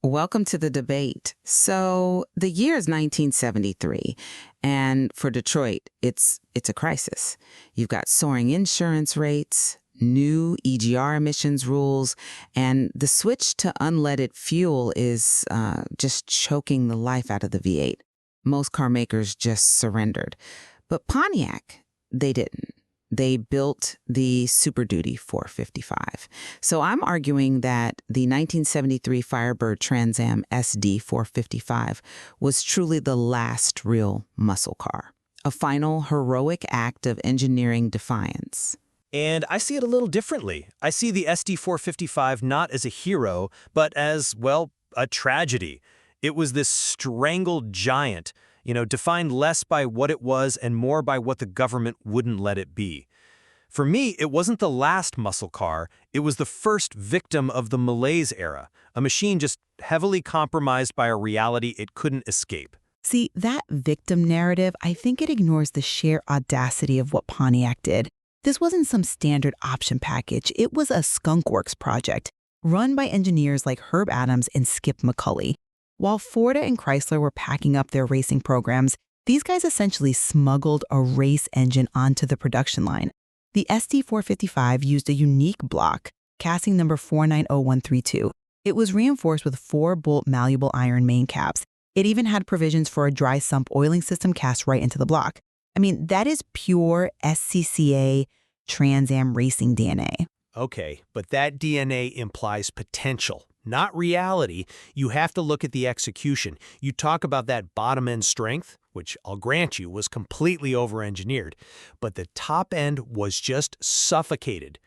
Welcome to the debate. So the year is 1973, and for Detroit, it's a crisis. You've got soaring insurance rates, new EGR emissions rules, and the switch to unleaded fuel is just choking the life out of the V8. Most car makers just surrendered. But Pontiac, they didn't. They built the Super Duty 455. So I'm arguing that the 1973 Firebird Trans Am SD 455 was truly the last real muscle car, a final heroic act of engineering defiance. And I see it a little differently. I see the SD455 not as a hero, but as, well, a tragedy. It was this strangled giant, defined less by what it was and more by what the government wouldn't let it be. For me, it wasn't the last muscle car, it was the first victim of the malaise era, a machine just heavily compromised by a reality it couldn't escape. See, that victim narrative, I think it ignores the sheer audacity of what Pontiac did. This wasn't some standard option package, it was a skunkworks project, run by engineers like Herb Adams and Skip McCulley. While Ford and Chrysler were packing up their racing programs, these guys essentially smuggled a race engine onto the production line. The SD455 used a unique block, casting number 490132. It was reinforced with 4-bolt malleable iron main caps. It even had provisions for a dry sump oiling system cast right into the block. I mean, that is pure SCCA Trans Am racing DNA. Okay, but that DNA implies potential, not reality. You have to look at the execution. You talk about that bottom-end strength, which I'll grant you was completely over-engineered, but the top end was just suffocated.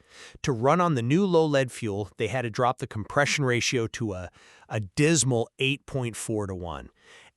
To run on the new low-lead fuel, they had to drop the compression ratio to a dismal 8.4 to 1.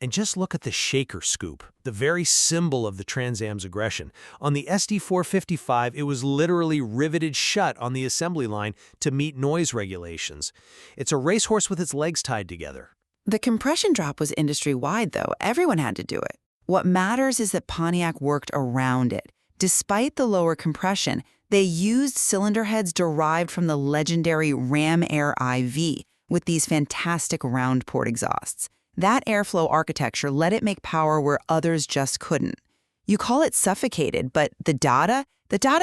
And just look at the shaker scoop, the very symbol of the Trans Am's aggression. On the SD455, it was literally riveted shut on the assembly line to meet noise regulations. It's a racehorse with its legs tied together. The compression drop was industry-wide, though. Everyone had to do it. What matters is that Pontiac worked around it. Despite the lower compression, they used cylinder heads derived from the legendary Ram Air IV with these fantastic round port exhausts. That airflow architecture let it make power where others just couldn't. You call it suffocated, but the data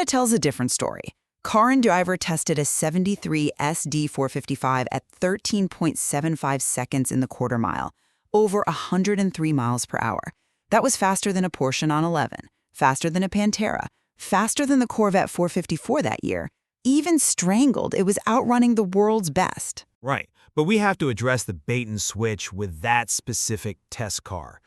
tells a different story. Car and Driver tested a 73 SD455 at 13.75 seconds in the quarter mile, over 103 miles per hour. That was faster than a Porsche 911, faster than a Pantera, faster than the Corvette 454 that year. Even Strangled, it was outrunning the world's best. Right, but we have to address the bait and switch with that specific test car,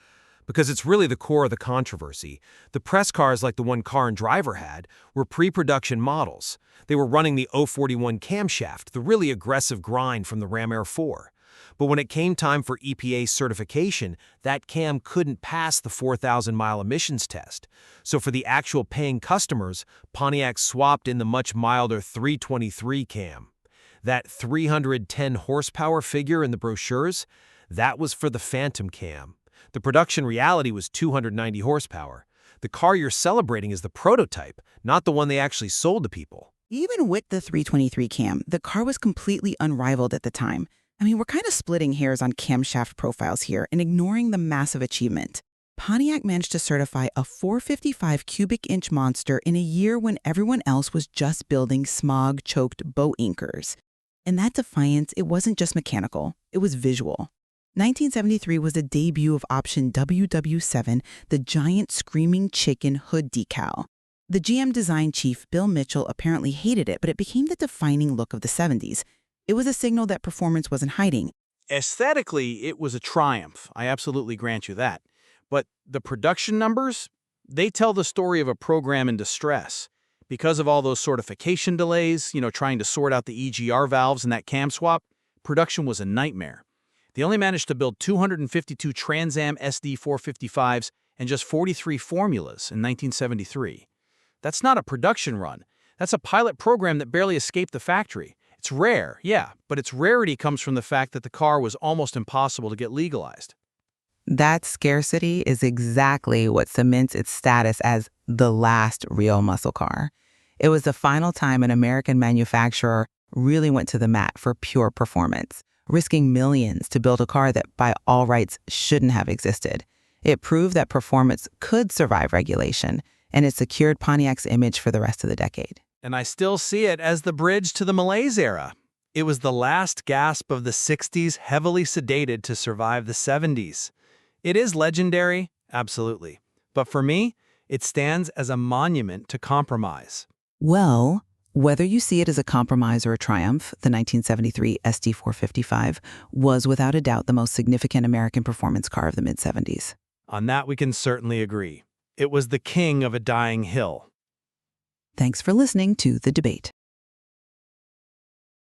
because it's really the core of the controversy. The press cars like the one Car and Driver had were pre-production models. They were running the 041 camshaft, the really aggressive grind from the Ram Air 4. But when it came time for EPA certification, that cam couldn't pass the 4,000-mile emissions test. So for the actual paying customers, Pontiac swapped in the much milder 323 cam. That 310 horsepower figure in the brochures, that was for the Phantom cam. The production reality was 290 horsepower. The car you're celebrating is the prototype, not the one they actually sold to people. Even with the 323 cam, the car was completely unrivaled at the time. I mean, we're kind of splitting hairs on camshaft profiles here and ignoring the massive achievement. Pontiac managed to certify a 455 cubic inch monster in a year when everyone else was just building smog-choked boat inkers. And that defiance, it wasn't just mechanical, it was visual. 1973 was the debut of option WW7, the giant screaming chicken hood decal. The GM design chief, Bill Mitchell, apparently hated it, but it became the defining look of the 70s. It was a signal that performance wasn't hiding. Aesthetically, it was a triumph. I absolutely grant you that. But the production numbers, they tell the story of a program in distress. Because of all those certification delays, trying to sort out the EGR valves and that cam swap, production was a nightmare. They only managed to build 252 Trans Am SD455s and just 43 formulas in 1973. That's not a production run. That's a pilot program that barely escaped the factory. It's rare, yeah, but its rarity comes from the fact that the car was almost impossible to get legalized. That scarcity is exactly what cements its status as the last real muscle car. It was the final time an American manufacturer really went to the mat for pure performance. risking millions to build a car that by all rights shouldn't have existed. It proved that performance could survive regulation, and it secured Pontiac's image for the rest of the decade. And I still see it as the bridge to the malaise era. It was the last gasp of the 60s, heavily sedated to survive the 70s. It is legendary, absolutely. But for me, it stands as a monument to compromise. Well, whether you see it as a compromise or a triumph, the 1973 SD455 was without a doubt the most significant American performance car of the mid-70s. On that we can certainly agree. It was the king of a dying hill. Thanks for listening to The Debate.